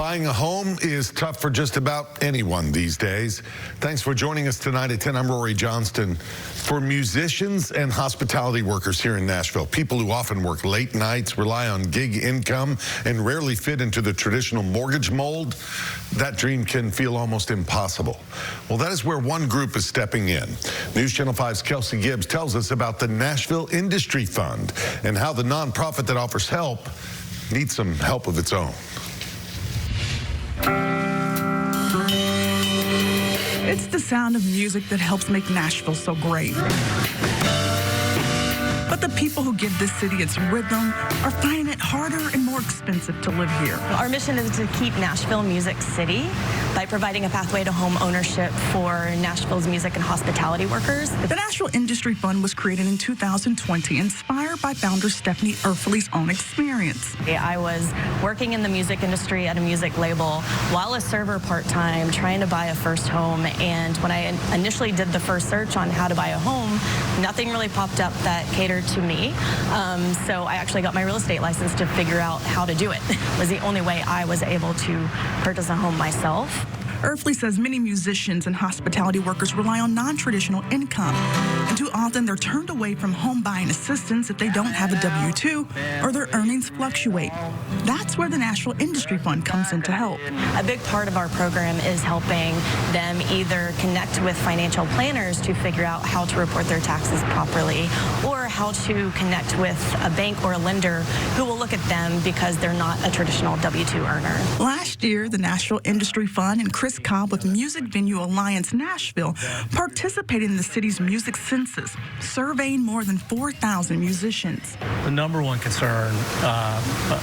Buying a home is tough for just about anyone these days. Thanks for joining us tonight at 10. I'm Rory Johnston. For musicians and hospitality workers here in Nashville, people who often work late nights, rely on gig income, and rarely fit into the traditional mortgage mold, that dream can feel almost impossible. Well, that is where one group is stepping in. News Channel 5's Kelsey Gibbs tells us about the Nashville Industry Fund and how the nonprofit that offers help needs some help of its own. It's the sound of music that helps make Nashville so great. But the people who give this city its rhythm are finding it harder and more expensive to live here. Our mission is to keep Nashville Music City by providing a pathway to home ownership for Nashville's music and hospitality workers. The Nashville Industry Fund was created in 2020, inspired by founder Stephanie Erfley's own experience. I was working in the music industry at a music label while a server part-time, trying to buy a first home. And when I initially did the first search on how to buy a home, nothing really popped up that catered to me. So I actually got my real estate license to figure out how to do it. It was the only way I was able to purchase a home myself. Erfley says many musicians and hospitality workers rely on non-traditional income, and too often they're turned away from home buying assistance if they don't have a W-2 or their earnings fluctuate. That's where the Nashville Industry Fund comes in to help. A big part of our program is helping them either connect with financial planners to figure out how to report their taxes properly, or how to connect with a bank or a lender who will look at them because they're not a traditional W-2 earner. Last year, the Nashville Industry Fund and Chris Cobb with Music Venue Alliance Nashville participated in the city's music census, surveying more than 4,000 musicians. The number one concern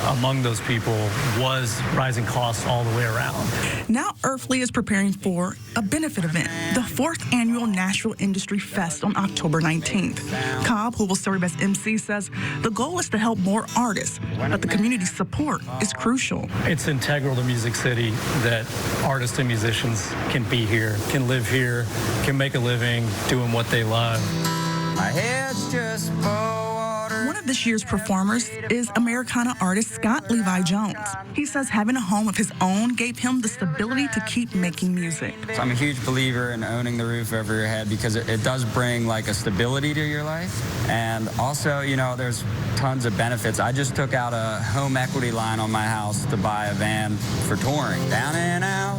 among those people was rising costs all the way around. Now Erfley is preparing for a benefit event, the 4th annual Nashville Industry Fest on October 19th. Cobb, who will serve as MC, says the goal is to help more artists, but the community support is crucial. It's integral to Music City that artists and musicians can be here, can live here, can make a living doing what they love. My head's just full water. One of this year's performers is Americana artist Scott Levi Jones. He says having a home of his own gave him the stability to keep making music. So I'm a huge believer in owning the roof over your head because it does bring like a stability to your life. And also, you know, there's tons of benefits. I just took out a home equity line on my house to buy a van for touring. Down and out.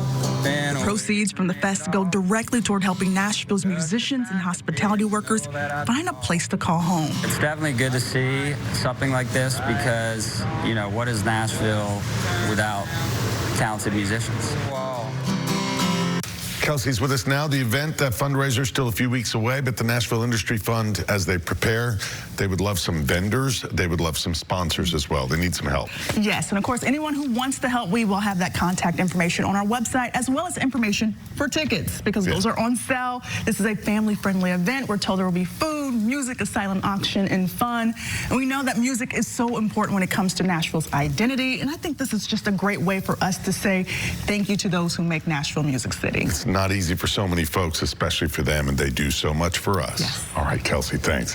Proceeds from the fest go directly toward helping Nashville's musicians and hospitality workers find a place to call home. It's definitely good to see something like this because, you know, what is Nashville without talented musicians? Kelsey's with us now. The event, that fundraiser, still a few weeks away, but the Nashville Industry Fund, as they prepare, they would love some vendors. They would love some sponsors as well. They need some help. Yes, and of course, anyone who wants to help, we will have that contact information on our website, as well as information for tickets, because those are on sale. This is a family-friendly event. We're told there will be food, music, a silent auction, and fun. And we know that music is so important when it comes to Nashville's identity, and I think this is just a great way for us to say thank you to those who make Nashville Music City. It's not easy for so many folks, especially for them, and they do so much for us. Yes. All right, Kelsey, thanks.